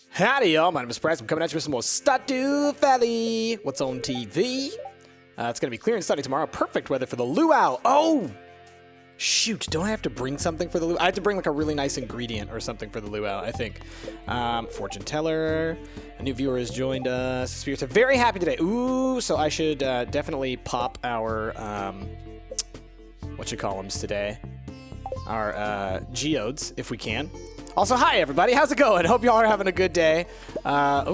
Howdy, y'all. My name is Bryce. I'm coming at you with some more Stardew Valley. What's on TV? It's going to be clear and sunny tomorrow. Perfect weather for the luau. Oh! Shoot, don't I have to bring something for the luau? I have to bring like a really nice ingredient or something for the luau, I think. Fortune teller. A new viewer has joined us. Spirits are very happy today. Ooh, so I should definitely pop our, today? Our geodes, if we can. Also, hi, everybody. How's it going? Hope y'all are having a good day. Are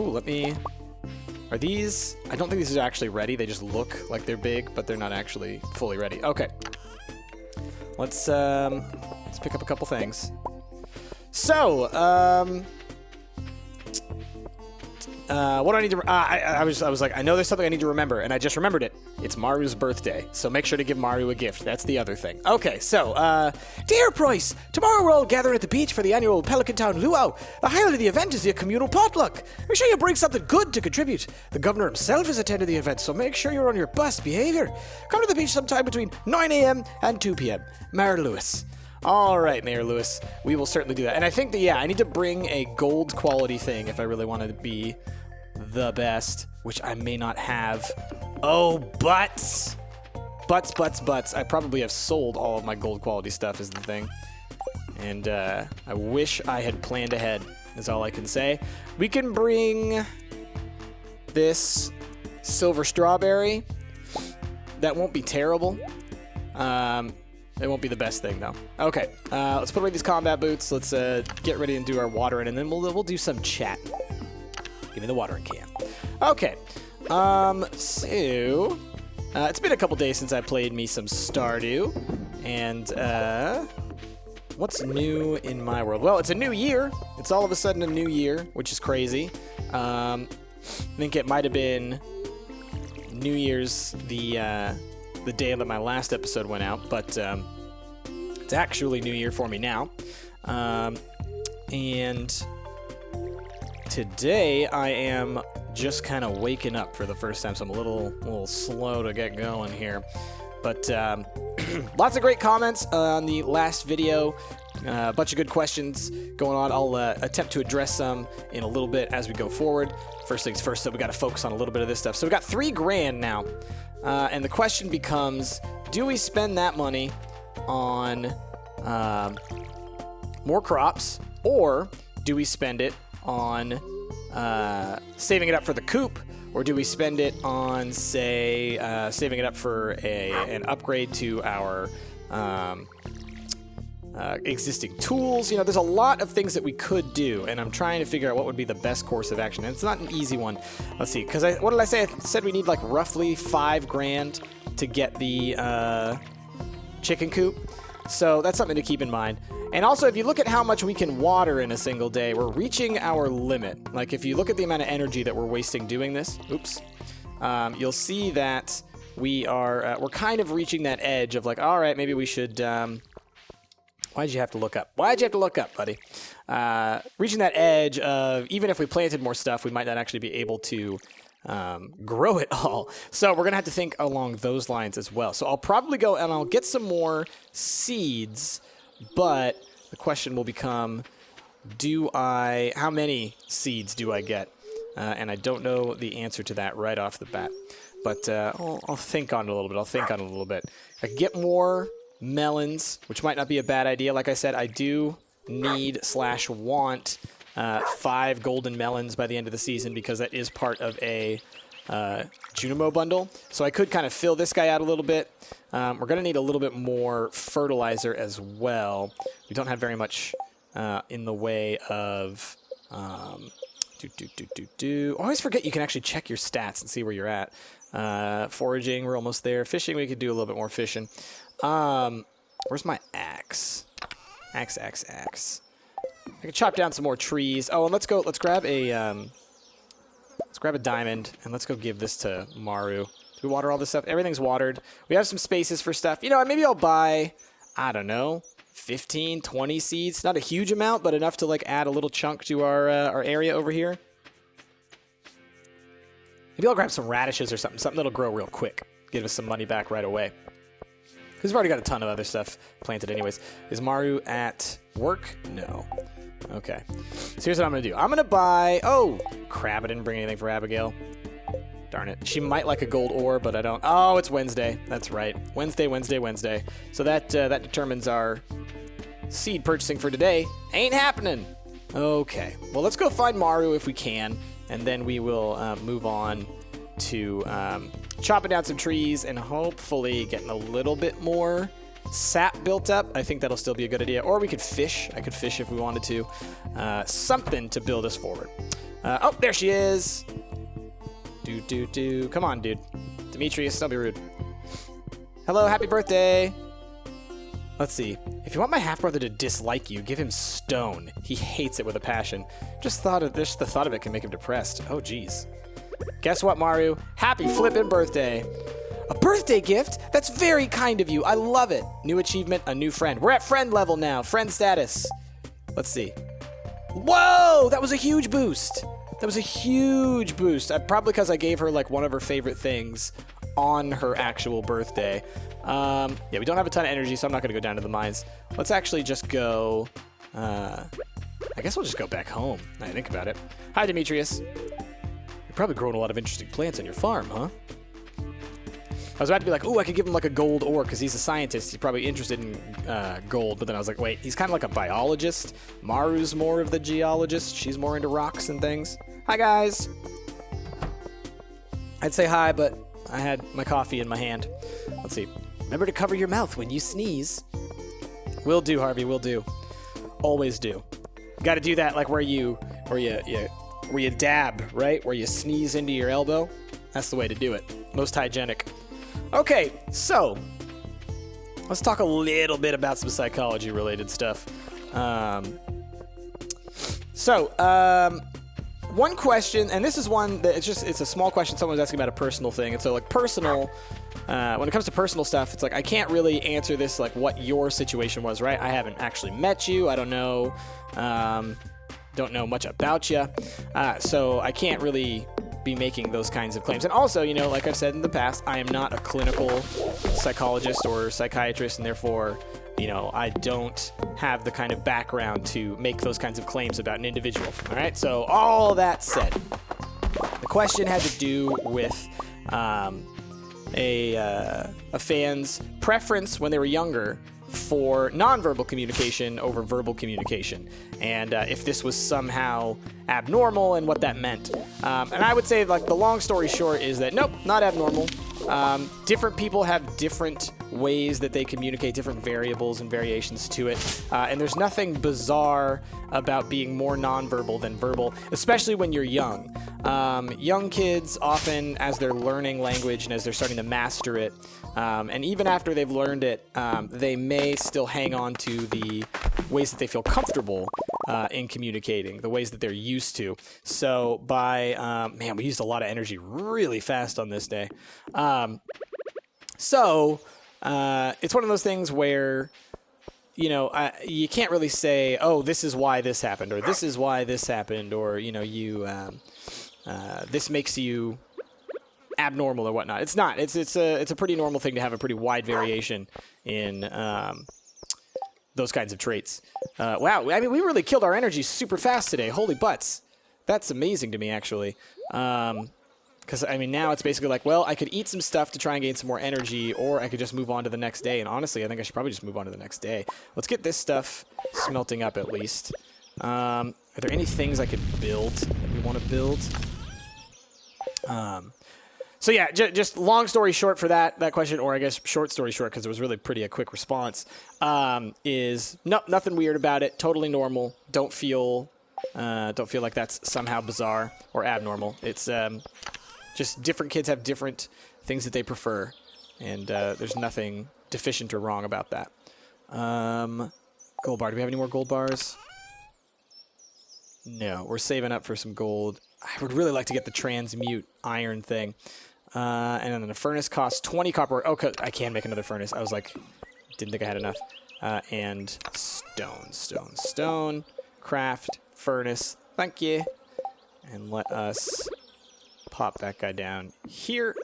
these... I don't think these are actually ready. They just look like they're big, but they're not actually fully ready. Okay. Let's pick up a couple things. So, what do I need to... I was like, I know there's something I need to remember, and I just remembered it. It's Maru's birthday, so make sure to give Maru a gift. That's the other thing. Okay, so, Dear Bryce, tomorrow we're all gathering at the beach for the annual Pelican Town Luau. The highlight of the event is the communal potluck. Make sure you bring something good to contribute. The governor himself has attended the event, so make sure you're on your best behavior. Come to the beach sometime between 9 a.m. and 2 p.m. Mayor Lewis. All right, Mayor Lewis, we will certainly do that. And I think that, yeah, I need to bring a gold quality thing if I really want to be the best, which I may not have. Oh, butts. Butts. I probably have sold all of my gold quality stuff is the thing. And I wish I had planned ahead, is all I can say. We can bring this silver strawberry. That won't be terrible. It won't be the best thing, though. Okay, let's put away these combat boots. Let's get ready and do our watering, and then we'll do some chat. Give me the watering can. Okay, so it's been a couple days since I played me some Stardew, and what's new in my world? Well, it's a new year. It's all of a sudden a new year, which is crazy. I think it might have been New Year's the day that my last episode went out, but it's actually New Year for me now. And today I am just kind of waking up for the first time, so I'm a little slow to get going here. But lots of great comments on the last video. A bunch of good questions going on. I'll attempt to address some in a little bit as we go forward. First things first, so we got to focus on a little bit of this stuff. So we got $3 grand now. And the question becomes, do we spend that money on more crops, or do we spend it on saving it up for the coop, or do we spend it on, say, saving it up for an upgrade to our existing tools? You know, there's a lot of things that we could do, and I'm trying to figure out what would be the best course of action. And it's not an easy one. Let's see, because what did I say? I said we need like roughly $5 grand to get the chicken coop. So that's something to keep in mind. And also, if you look at how much we can water in a single day, we're reaching our limit. Like, if you look at the amount of energy that we're wasting doing this, you'll see that we're kind of reaching that edge of like, all right, maybe we should... Why'd you have to look up? Why'd you have to look up, buddy? Reaching that edge of, even if we planted more stuff, we might not actually be able to grow it all. So we're going to have to think along those lines as well. So I'll probably go and I'll get some more seeds, but the question will become, how many seeds do I get? And I don't know the answer to that right off the bat. But I'll think on it a little bit. I can get more melons, which might not be a bad idea. Like I said, I do need/want 5 golden melons by the end of the season, because that is part of a Junimo bundle. So I could kind of fill this guy out a little bit. We're going to need a little bit more fertilizer as well. We don't have very much in the way of... I always forget you can actually check your stats and see where you're at. Foraging, we're almost there. Fishing, we could do a little bit more fishing. Where's my axe? Axe. I can chop down some more trees. Oh, and let's grab a diamond, and let's go give this to Maru. Do we water all this stuff? Everything's watered. We have some spaces for stuff. You know, maybe I'll buy, I don't know, 15, 20 seeds. Not a huge amount, but enough to like add a little chunk to our area over here. Maybe I'll grab some radishes or something that'll grow real quick. Give us some money back right away. Because we've already got a ton of other stuff planted anyways. Is Maru at work? No. Okay. So here's what I'm going to do. I'm going to buy... Oh, crap. I didn't bring anything for Abigail. Darn it. She might like a gold ore, but I don't. Oh, it's Wednesday. That's right. Wednesday. So that determines our seed purchasing for today. Ain't happening. Okay. Well, let's go find Maru if we can, and then we will move on to chopping down some trees and hopefully getting a little bit more sap built up. I think that'll still be a good idea. Or we could fish. I could fish if we wanted to. Something to build us forward. Oh, there she is. Come on, dude. Demetrius, don't be rude. Hello, happy birthday. Let's see. If you want my half-brother to dislike you, give him stone. He hates it with a passion. The thought of it can make him depressed. Oh, geez. Guess what, Maru? Happy flippin' birthday. A birthday gift? That's very kind of you. I love it. New achievement, a new friend. We're at friend level now. Friend status. Let's see. Whoa! That was a huge boost. Probably because I gave her like one of her favorite things on her actual birthday. Yeah, we don't have a ton of energy, so I'm not going to go down to the mines. Let's actually just go... I guess we'll just go back home. Now I think about it. Hi, Demetrius. You're probably growing a lot of interesting plants on your farm, huh? I was about to be like, ooh, I could give him like a gold ore because he's a scientist. He's probably interested in gold. But then I was like, wait, he's kind of like a biologist. Maru's more of the geologist. She's more into rocks and things. Hi, guys. I'd say hi, but I had my coffee in my hand. Let's see. Remember to cover your mouth when you sneeze. Will do, Harvey. Will do. Always do. Got to do that like where you dab, right? Where you sneeze into your elbow. That's the way to do it. Most hygienic. Okay, so let's talk a little bit about some psychology-related stuff. One question, and this is one that it's a small question someone was asking about a personal thing. And so, like, personal, when it comes to personal stuff, it's like I can't really answer this, like, what your situation was, right? I haven't actually met you. I don't know much about you. So I can't really be making those kinds of claims. And also, you know, like I've said in the past, I am not a clinical psychologist or psychiatrist, and therefore, you know, I don't have the kind of background to make those kinds of claims about an individual. All right, so all that said, the question had to do with a fan's preference when they were younger for nonverbal communication over verbal communication, and if this was somehow abnormal and what that meant. And I would say, like, the long story short is that nope, not abnormal. Different people have different ways that they communicate, different variables and variations to it, and there's nothing bizarre about being more nonverbal than verbal, especially when you're young. Young kids often, as they're learning language and as they're starting to master it, and even after they've learned it, they may still hang on to the ways that they feel comfortable in communicating, the ways that they're used to. So man, we used a lot of energy really fast on this day. It's one of those things where, you know, you can't really say, oh, this is why this happened, or this is why this happened, or, you know, this makes you abnormal or whatnot. It's not. It's a pretty normal thing to have a pretty wide variation in those kinds of traits. Wow, I mean, we really killed our energy super fast today. Holy butts. That's amazing to me, actually. Because, I mean, now it's basically like, well, I could eat some stuff to try and gain some more energy, or I could just move on to the next day. And honestly, I think I should probably just move on to the next day. Let's get this stuff smelting up at least. Are there any things I could build that we want to build? So yeah, just long story short for that question, or I guess short story short, because it was really pretty a quick response, is nothing weird about it. Totally normal. Don't feel like that's somehow bizarre or abnormal. It's just different kids have different things that they prefer, and there's nothing deficient or wrong about that. Gold bar. Do we have any more gold bars? No, we're saving up for some gold. I would really like to get the transmute iron thing. And then the furnace costs 20 copper. Oh, I can make another furnace. I was like, didn't think I had enough. And stone. Craft, furnace. Thank you. And let us pop that guy down here.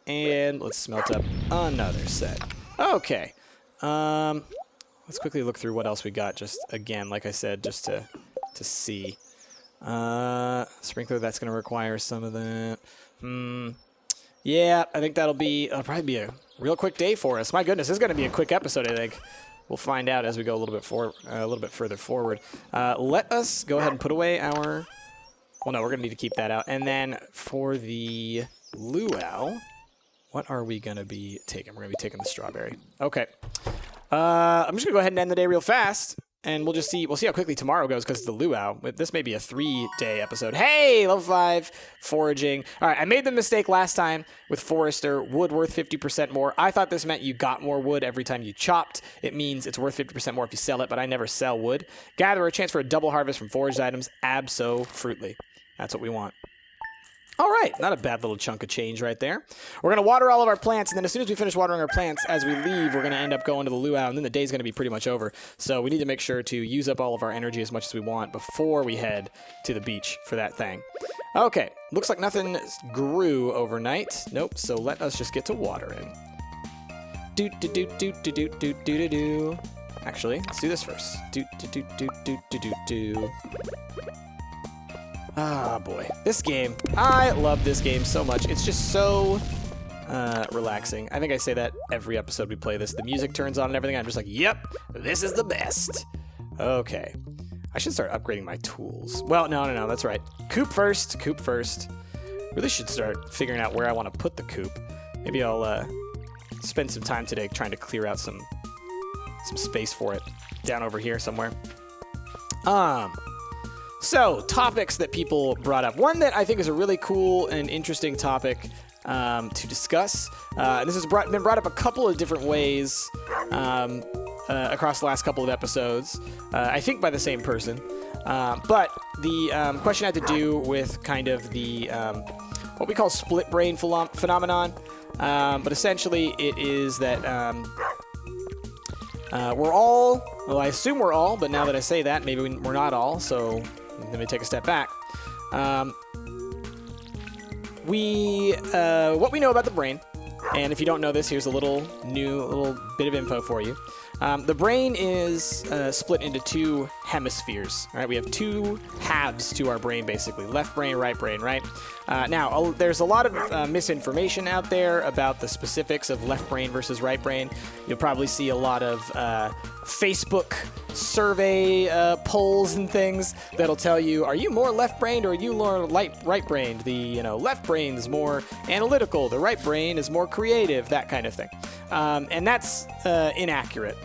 And let's smelt up another set. Okay. Let's quickly look through what else we got. Just, again, like I said, just to to see. Sprinkler, that's going to require some of that. Yeah, I think it'll probably be a real quick day for us. My goodness, this is going to be a quick episode, I think. We'll find out as we go a little bit further forward. Let us go ahead and put away our... Well, no, we're going to need to keep that out. And then for the luau, what are we going to be taking? We're going to be taking the strawberry. Okay. I'm just going to go ahead and end the day real fast. And we'll see how quickly tomorrow goes because it's the luau. This may be a 3-day episode. Hey, level 5, foraging. All right, I made the mistake last time with Forester, wood worth 50% more. I thought this meant you got more wood every time you chopped. It means it's worth 50% more if you sell it, but I never sell wood. Gather a chance for a double harvest from foraged items. Abso-fruitly. That's what we want. All right, not a bad little chunk of change right there. We're going to water all of our plants, and then as soon as we finish watering our plants, as we leave, we're going to end up going to the luau, and then the day's going to be pretty much over. So we need to make sure to use up all of our energy as much as we want before we head to the beach for that thing. Okay, looks like nothing grew overnight. Nope, so let us just get to watering. Do-do-do-do-do-do-do-do-do. Actually, let's do this first. Do-do-do-do-do-do-do-do. Ah, boy. This game. I love this game so much. It's just so relaxing. I think I say that every episode we play this. The music turns on and everything. I'm just like, yep, this is the best. Okay. I should start upgrading my tools. Well, no. That's right. Coop first. Really should start figuring out where I want to put the coop. Maybe I'll spend some time today trying to clear out some space for it. Down over here somewhere. So, topics that people brought up. One that I think is a really cool and interesting topic to discuss. This has been brought up a couple of different ways across the last couple of episodes, I think by the same person. But the question had to do with kind of the what we call split brain phenomenon. But essentially it is that we're all, well, I assume we're all, but now that I say that, maybe we're not all, so... Let me take a step back. What we know about the brain, and if you don't know this, here's a little bit of info for you. The brain is split into 2 hemispheres. All right, we have 2 halves to our brain, basically, left brain, right brain, right? Now, there's a lot of misinformation out there about the specifics of left brain versus right brain. You'll probably see a lot of Facebook survey polls and things that'll tell you, are you more left-brained or are you more right-brained? The left brain is more analytical, the right brain is more creative, that kind of thing. And that's inaccurate.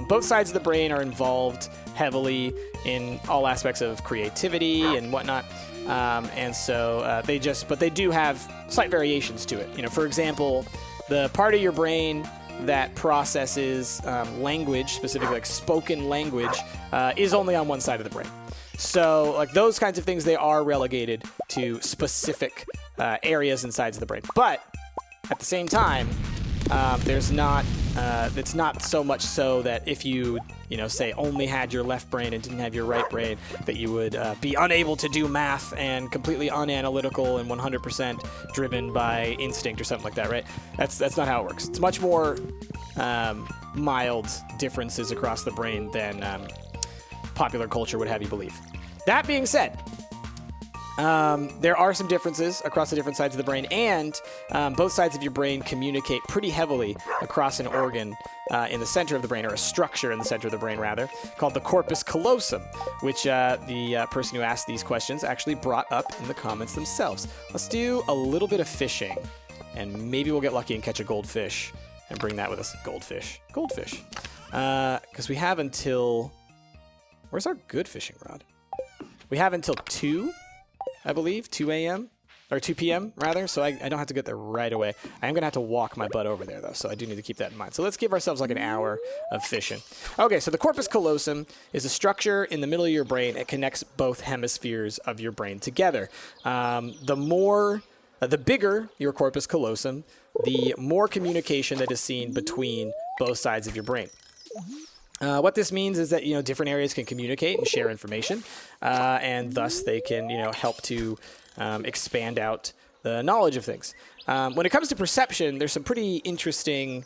Both sides of the brain are involved heavily in all aspects of creativity and whatnot. And so they do have slight variations to it. For example, the part of your brain that processes language, specifically like spoken language, is only on one side of the brain. So like those kinds of things, they are relegated to specific areas and sides of the brain. But at the same time, it's not so much so that if you say only had your left brain and didn't have your right brain, that you would be unable to do math and completely unanalytical and 100% driven by instinct or something like that, right? That's not how it works. It's much more mild differences across the brain than popular culture would have you believe. That being said, there are some differences across the different sides of the brain, and both sides of your brain communicate pretty heavily across an organ in the center of the brain, or a structure in the center of the brain, rather, called the corpus callosum, which the person who asked these questions actually brought up in the comments themselves. Let's do a little bit of fishing, and maybe we'll get lucky and catch a goldfish and bring that with us. Goldfish. Because we have until... Where's our good fishing rod? We have until 2... I believe, 2 a.m. or 2 p.m. rather, so I don't have to get there right away. I am going to have to walk my butt over there, though, so I do need to keep that in mind. So let's give ourselves like an hour of fishing. Okay, so the corpus callosum is a structure in the middle of your brain. It connects both hemispheres of your brain together. The bigger your corpus callosum, the more communication that is seen between both sides of your brain. What this means is that, different areas can communicate and share information, and thus they can, help to expand out the knowledge of things. When it comes to perception, there's some pretty interesting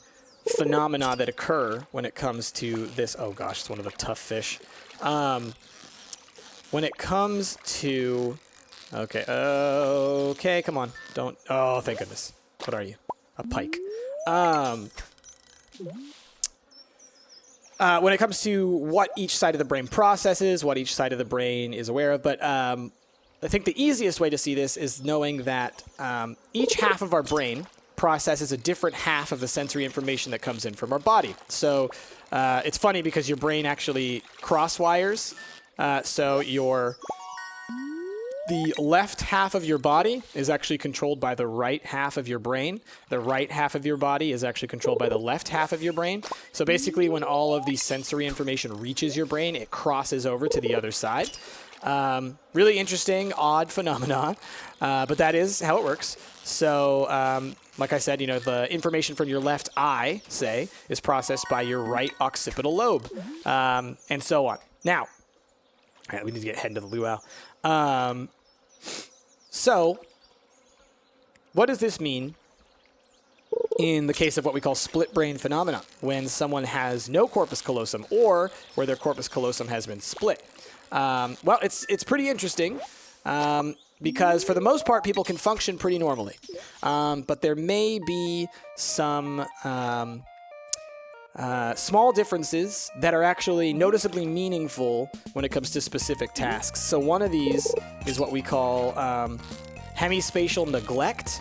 phenomena that occur when it comes to this. Oh gosh, it's one of the tough fish. when it comes to... Okay, okay, come on. Don't... Oh, thank goodness. What are you? A pike. When it comes to what each side of the brain processes, what each side of the brain is aware of, but I think the easiest way to see this is knowing that each half of our brain processes a different half of the sensory information that comes in from our body. So it's funny because your brain actually crosswires. So the left half of your body is actually controlled by the right half of your brain. The right half of your body is actually controlled by the left half of your brain. So basically, when all of the sensory information reaches your brain, it crosses over to the other side. Really interesting, odd phenomenon, but that is how it works. So, like I said, you know, the information from your left eye, say, is processed by your right occipital lobe, and so on. Now, all right, we need to get heading to the luau. So, what does this mean in the case of what we call split brain phenomena, when someone has no corpus callosum or where their corpus callosum has been split? Well, it's pretty interesting because for the most part, people can function pretty normally. But there may be some small differences that are actually noticeably meaningful when it comes to specific tasks. So one of these is what we call hemispatial neglect.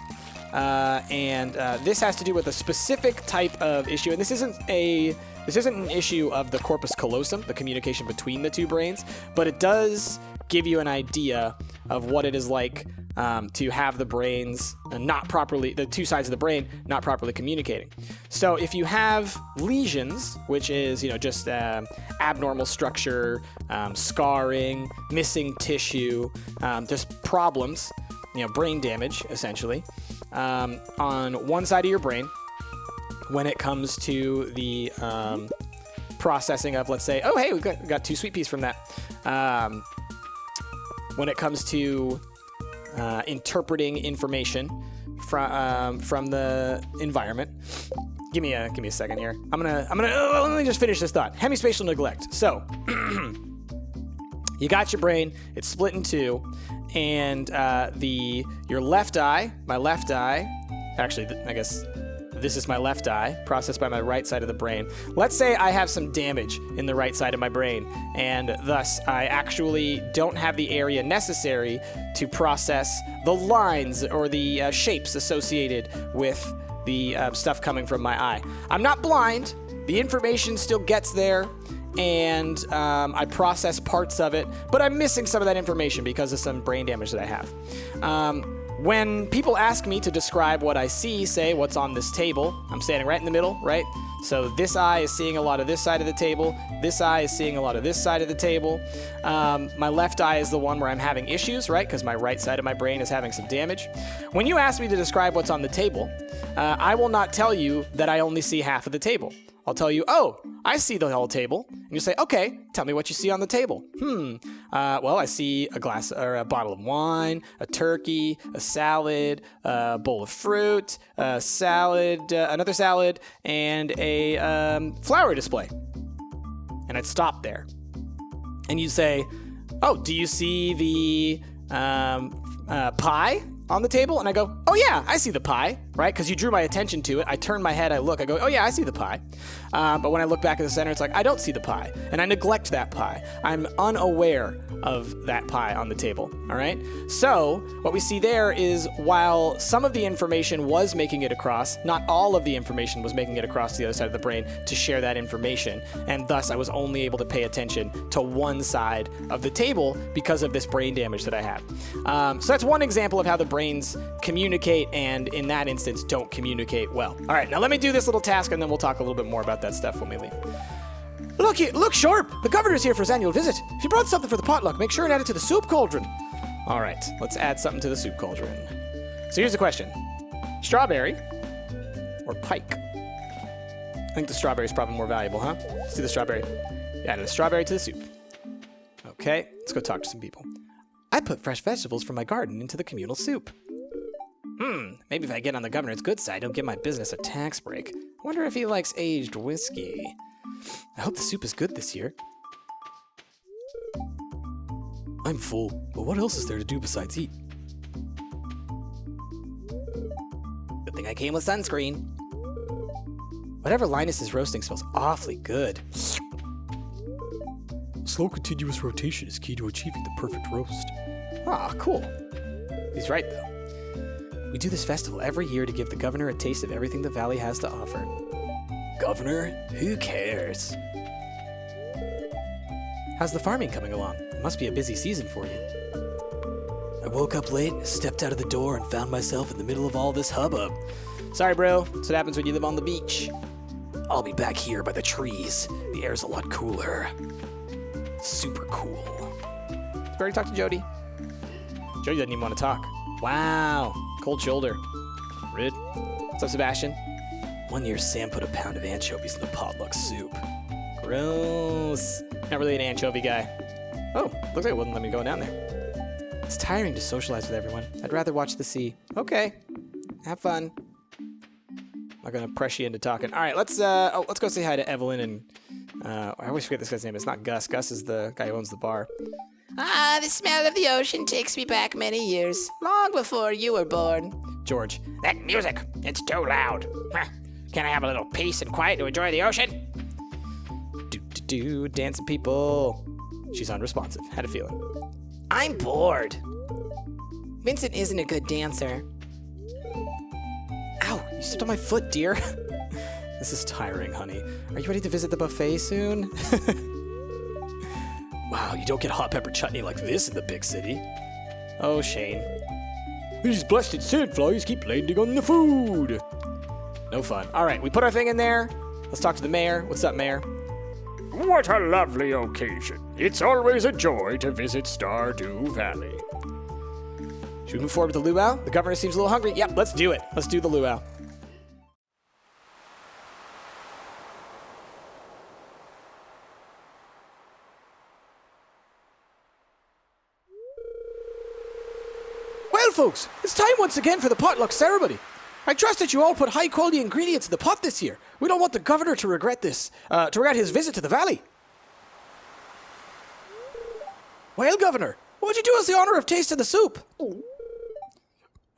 And this has to do with a specific type of issue. And this isn't an issue of the corpus callosum, the communication between the two brains, but it does give you an idea of what it is like to have the brains the two sides of the brain not properly communicating. So if you have lesions, which is, you know, just abnormal structure, scarring, missing tissue, just problems, you know, brain damage, essentially, on one side of your brain, when it comes to the processing of, let's say, oh, hey, we got 2 sweet peas from that. When it comes to interpreting information from the environment, give me a second here. I'm gonna let me just finish this thought. Hemispatial neglect. So you got your brain, it's split in two, and your left eye, my left eye, actually, I guess this is my left eye, processed by my right side of the brain. Let's say I have some damage in the right side of my brain, and thus I actually don't have the area necessary to process the lines or the shapes associated with the stuff coming from my eye. I'm not blind. The information still gets there, and I process parts of it, but I'm missing some of that information because of some brain damage that I have. When people ask me to describe what I see, say what's on this table, I'm standing right in the middle, right? So this eye is seeing a lot of this side of the table. This eye is seeing a lot of this side of the table. My left eye is the one where I'm having issues, right? Because my right side of my brain is having some damage. When you ask me to describe what's on the table, I will not tell you that I only see half of the table. I'll tell you, oh, I see the whole table. And you say, okay, tell me what you see on the table. Well, I see a glass or a bottle of wine, a turkey, a salad, a bowl of fruit, a salad, another salad, and a flower display. And I'd stop there. And you'd say, oh, do you see the pie on the table? And I go, oh yeah, I see the pie, right? Because you drew my attention to it. I turn my head, I look, I go, oh yeah, I see the pie. But when I look back at the center, it's like, I don't see the pie. And I neglect that pie. I'm unaware of that pie on the table, all right? So what we see there is while some of the information was making it across, not all of the information was making it across to the other side of the brain to share that information. And thus I was only able to pay attention to one side of the table because of this brain damage that I had. So that's one example of how the brains communicate and in that instance don't communicate well. All right, now let me do this little task and then we'll talk a little bit more about that stuff when we leave. Look sharp! The governor's here for his annual visit. If you brought something for the potluck, make sure and add it to the soup cauldron. All right, let's add something to the soup cauldron. So here's the question. Strawberry or pike? I think the strawberry is probably more valuable, huh? Let's do the strawberry. Add a strawberry to the soup. Okay, let's go talk to some people. I put fresh vegetables from my garden into the communal soup. Maybe if I get on the governor's good side, he'll give my business a tax break. I wonder if he likes aged whiskey. I hope the soup is good this year. I'm full, but what else is there to do besides eat? Good thing I came with sunscreen. Whatever Linus is roasting smells awfully good. Slow continuous rotation is key to achieving the perfect roast. Ah, cool. He's right, though. We do this festival every year to give the governor a taste of everything the valley has to offer. Governor? Who cares? How's the farming coming along? It must be a busy season for you. I woke up late, stepped out of the door, and found myself in the middle of all this hubbub. Sorry, bro. That's what happens when you live on the beach. I'll be back here by the trees. The air's a lot cooler. Super cool. Did already talk to Jody? Jody doesn't even want to talk. Wow. Cold shoulder. Rude. What's up, Sebastian? One year, Sam put a pound of anchovies in the potluck soup. Gross. Not really an anchovy guy. Oh, looks like it wouldn't let me go down there. It's tiring to socialize with everyone. I'd rather watch the sea. Okay. Have fun. I'm not gonna press you into talking. All right, let's go say hi to Evelyn and I always forget this guy's name. It's not Gus. Gus is the guy who owns the bar. Ah, the smell of the ocean takes me back many years, long before you were born. George. That music, it's too loud. Can I have a little peace and quiet to enjoy the ocean? Do dancing people. She's unresponsive. Had a feeling. I'm bored. Vincent isn't a good dancer. Ow, you stepped on my foot, dear. This is tiring, honey. Are you ready to visit the buffet soon? Wow, you don't get hot pepper chutney like this in the big city. Oh, Shane. These blasted sandflies keep landing on the food. No fun. All right, we put our thing in there. Let's talk to the mayor. What's up, mayor? What a lovely occasion. It's always a joy to visit Stardew Valley. Should we move forward with the luau? The governor seems a little hungry. Yep, let's do it. Let's do the luau. Well, folks, it's time once again for the potluck ceremony. I trust that you all put high-quality ingredients in the pot this year. We don't want the governor to regret this, to regret his visit to the valley. Well, Governor, what would you do us the honor of tasting the soup?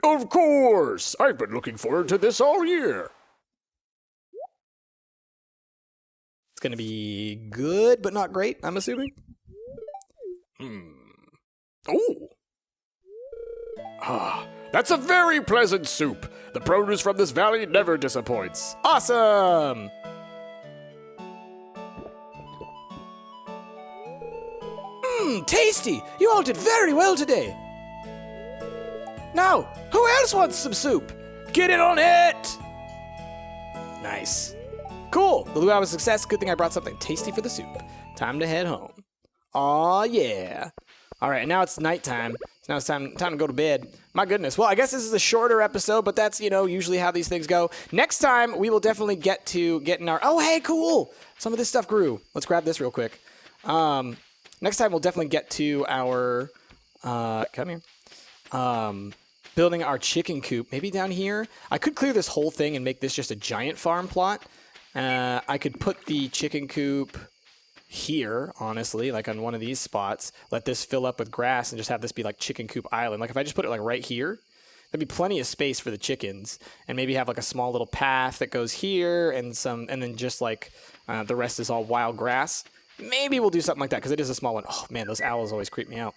Of course! I've been looking forward to this all year. It's going to be good, but not great, I'm assuming. Oh! Ah, that's a very pleasant soup. The produce from this valley never disappoints. Awesome! Tasty! You all did very well today. Now, who else wants some soup? Get in on it! Nice. Cool. The luau was a success. Good thing I brought something tasty for the soup. Time to head home. Aw, yeah. All right, and now it's nighttime. So now it's time to go to bed. My goodness. Well, I guess this is a shorter episode, but that's, usually how these things go. Next time, we will definitely get to getting our... Oh, hey, cool! Some of this stuff grew. Let's grab this real quick. Next time, we'll definitely get to our... come here. Building our chicken coop. Maybe down here. I could clear this whole thing and make this just a giant farm plot. I could put the chicken coop here, honestly, like on one of these spots. Let this fill up with grass and just have this be like Chicken Coop Island. Like if I just put it like right here, there'd be plenty of space for the chickens, and maybe have like a small little path that goes here and then just like the rest is all wild grass. Maybe we'll do something like that because it is a small one. Oh man, those owls always creep me out.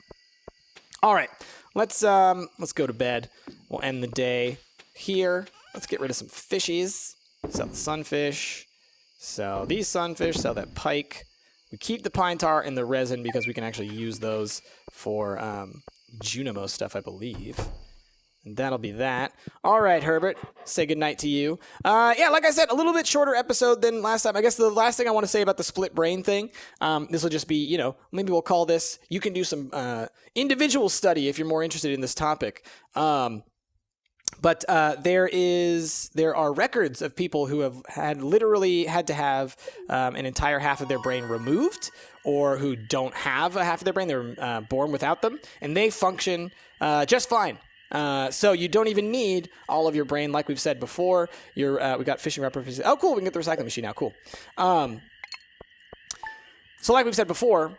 All right, let's go to bed. We'll end the day here. Let's get rid of some fishies. Sell the sunfish. Sell these sunfish. Sell that pike. We keep the pine tar and the resin because we can actually use those for Junimo stuff, I believe. And that'll be that. All right, Herbert, say goodnight to you. Yeah, like I said, a little bit shorter episode than last time. I guess the last thing I want to say about the split brain thing, this will just be, maybe we'll call this, you can do some individual study if you're more interested in this topic. But there are records of people who have literally had to have an entire half of their brain removed, or who don't have a half of their brain. They're born without them, and they function just fine. So you don't even need all of your brain, like we've said before. We got fishing references. Oh, cool! We can get the recycling machine now. Cool. So like we've said before,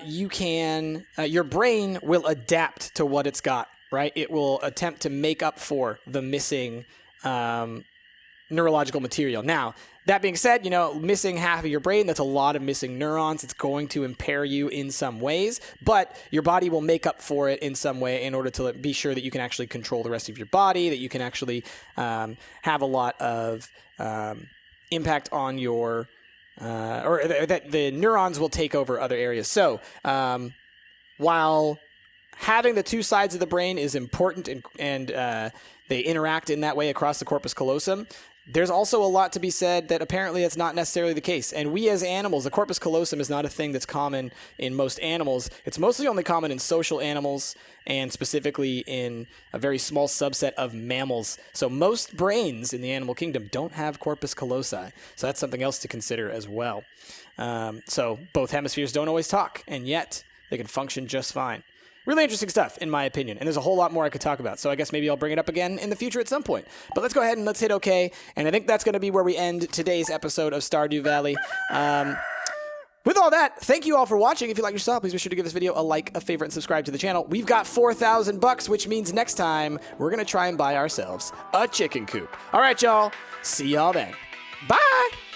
you can, your brain will adapt to what it's got, right? It will attempt to make up for the missing neurological material. Now, that being said, missing half of your brain, that's a lot of missing neurons. It's going to impair you in some ways, but your body will make up for it in some way in order to be sure that you can actually control the rest of your body, that you can actually have a lot of impact on your, or that the neurons will take over other areas. So while having the two sides of the brain is important and they interact in that way across the corpus callosum, there's also a lot to be said that apparently that's not necessarily the case. And we as animals, the corpus callosum is not a thing that's common in most animals. It's mostly only common in social animals and specifically in a very small subset of mammals. So most brains in the animal kingdom don't have corpus callosi. So that's something else to consider as well. So both hemispheres don't always talk, and yet they can function just fine. Really interesting stuff, in my opinion, and there's a whole lot more I could talk about, so I guess maybe I'll bring it up again in the future at some point. But let's go ahead and let's hit OK, and I think that's going to be where we end today's episode of Stardew Valley. With all that, thank you all for watching. If you like your style, please be sure to give this video a like, a favorite, and subscribe to the channel. We've got $4,000, which means next time we're going to try and buy ourselves a chicken coop. All right, y'all. See y'all then. Bye!